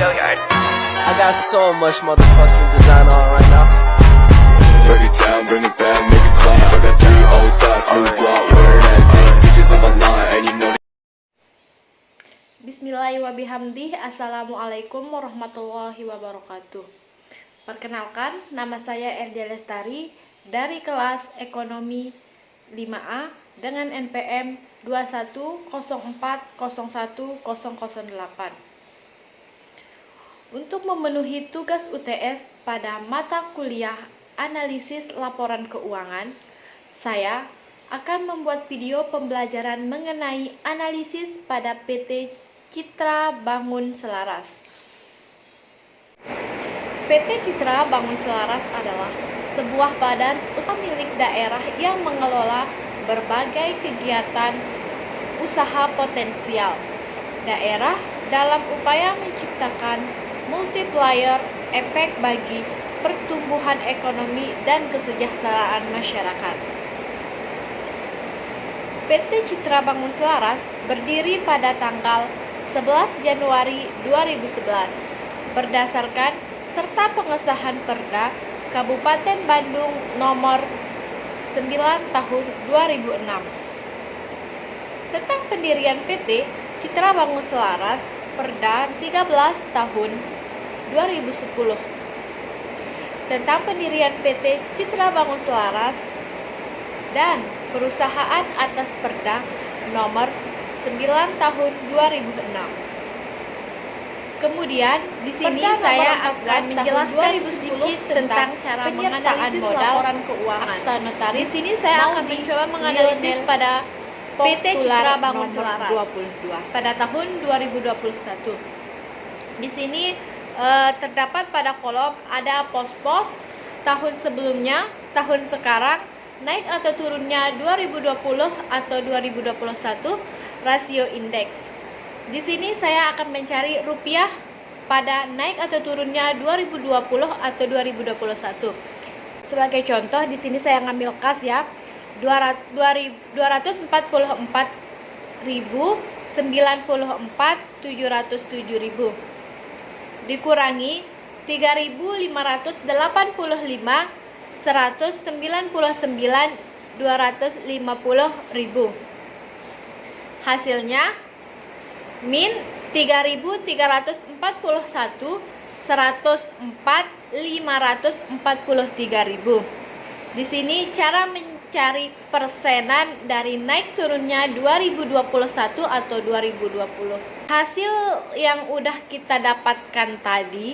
I got so much motherfucking design on right now. Break it down, bring it back, make it clap. I got 3 old thoughts, new block, wear that thing. Bitches on my line, and you know. Bismillahirrahmanirrahim. Assalamualaikum warahmatullahi wabarakatuh. Perkenalkan, nama saya Erdia Lestari dari kelas Ekonomi 5A dengan NPM 2104010008. Untuk memenuhi tugas UTS pada mata kuliah Analisis Laporan Keuangan, saya akan membuat video pembelajaran mengenai analisis pada PT Citra Bangun Selaras. PT Citra Bangun Selaras adalah sebuah badan usaha milik daerah yang mengelola berbagai kegiatan usaha potensial daerah dalam upaya menciptakan multiplier efek bagi pertumbuhan ekonomi dan kesejahteraan masyarakat. PT Citra Bangun Selaras berdiri pada tanggal 11 Januari 2011 berdasarkan serta pengesahan Perda Kabupaten Bandung nomor 9 tahun 2006 tentang pendirian PT Citra Bangun Selaras, Perda 13 tahun 2010 tentang pendirian PT Citra Bangun Selaras dan perusahaan atas Perda nomor 9 tahun 2006. Kemudian di sini saya akan menjelaskan sedikit tentang cara menganalisis laporan keuangan. Di sini saya akan mencoba menganalisis pada PT Citra Bangun Selaras 22 pada tahun 2021. Di sini terdapat pada kolom ada pos-pos tahun sebelumnya, tahun sekarang, naik atau turunnya 2020 atau 2021, rasio indeks. Di sini saya akan mencari rupiah pada naik atau turunnya 2020 atau 2021. Sebagai contoh di sini saya ngambil kas ya. 244.094 707.000 dikurangi 3.585 199.250.000. Hasilnya min 3.341 104.543.000. Di sini cara mencari persenan dari naik turunnya 2021 atau 2020. Hasil yang udah kita dapatkan tadi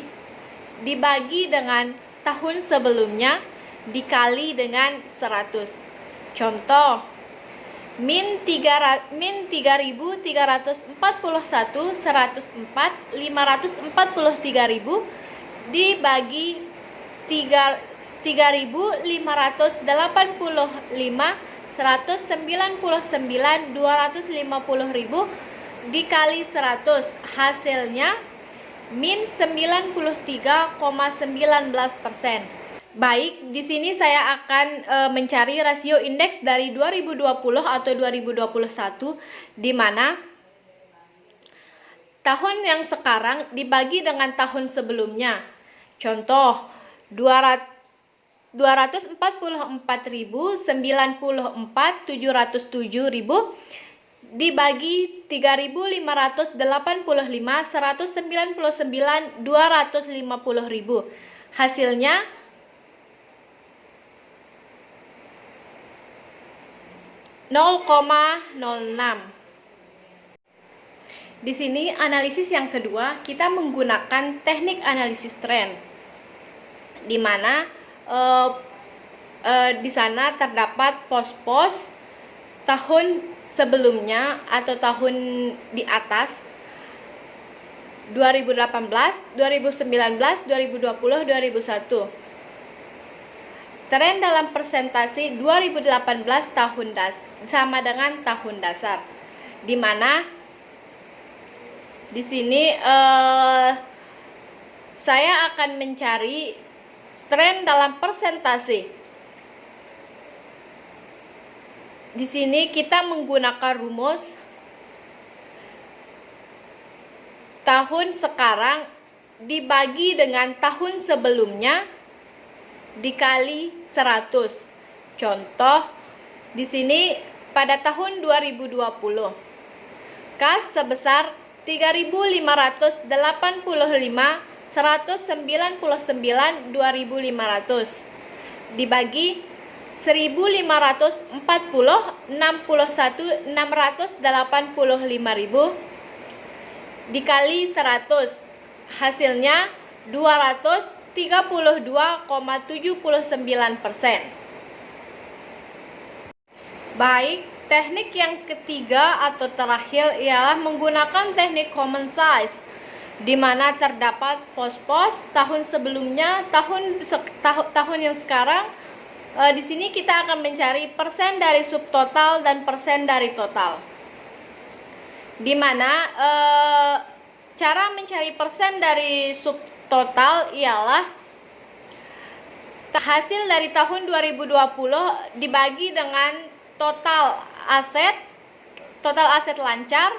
dibagi dengan tahun sebelumnya dikali dengan 100. Contoh, min 3.341 104.543.000 dibagi 3.585 199.250.000 dikali 100, hasilnya min 93,19%. Baik, di sini saya akan mencari rasio indeks dari 2020 atau 2021, di mana tahun yang sekarang dibagi dengan tahun sebelumnya. Contoh, 244.094.707.000 dibagi 3.585 199.250.000, hasilnya (0,06). Di sini analisis yang kedua kita menggunakan teknik analisis tren, di mana di sana terdapat pos-pos tahun sebelumnya atau tahun di atas 2018, 2019, 2020, 2001. Tren dalam persentase 2018 sama dengan tahun dasar, di mana di sini saya akan mencari tren dalam persentase. Di sini kita menggunakan rumus tahun sekarang dibagi dengan tahun sebelumnya dikali 100. Contoh di sini pada tahun 2020 kas sebesar 3.585 199 2.500 dibagi 1.540 61 685.000 dikali 100, hasilnya 232,79%. Baik, teknik yang ketiga atau terakhir ialah menggunakan teknik common size, di mana terdapat pos-pos tahun sebelumnya, tahun yang sekarang. Di sini kita akan mencari persen dari subtotal dan persen dari total. Di mana cara mencari persen dari subtotal ialah hasil dari tahun 2020 dibagi dengan total aset lancar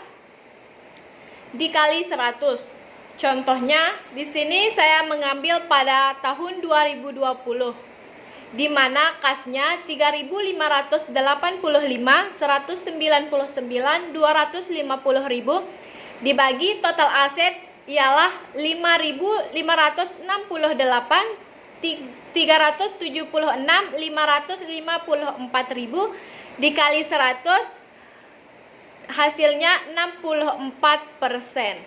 dikali 100. Contohnya di sini saya mengambil pada tahun 2020 di mana kasnya 3.585 199 250.000 dibagi total aset ialah 5.568 376 554.000 dikali 100, hasilnya 64%.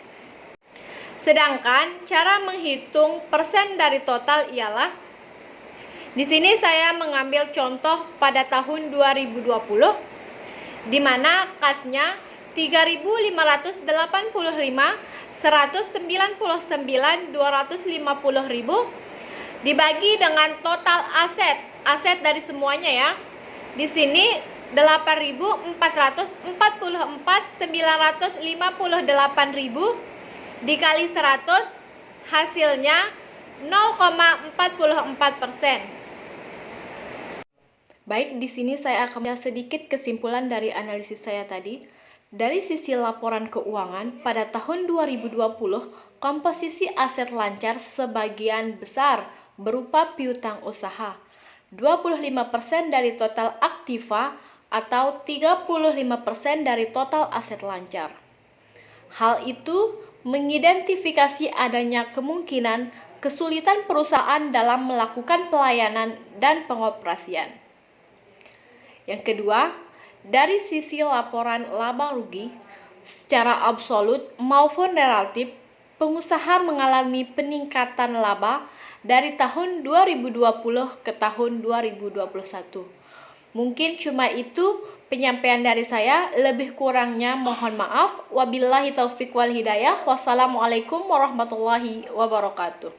Sedangkan cara menghitung persen dari total ialah, di sini saya mengambil contoh pada tahun 2020 di mana kasnya 3.585 199 250.000 dibagi dengan total aset dari semuanya ya. Di sini 8.444.958.000 dikali 100, hasilnya 0,44%. Baik, di sini saya akan sedikit kesimpulan dari analisis saya tadi. Dari sisi laporan keuangan pada tahun 2020, komposisi aset lancar sebagian besar berupa piutang usaha, 25% dari total aktiva atau 35% dari total aset lancar. Hal itu mengidentifikasi adanya kemungkinan kesulitan perusahaan dalam melakukan pelayanan dan pengoperasian. Yang kedua, dari sisi laporan laba rugi, secara absolut maupun relatif, pengusaha mengalami peningkatan laba dari tahun 2020 ke tahun 2021. Mungkin cuma itu penyampaian dari saya, lebih kurangnya mohon maaf. Wabillahi taufiq wal hidayah. Wassalamualaikum warahmatullahi wabarakatuh.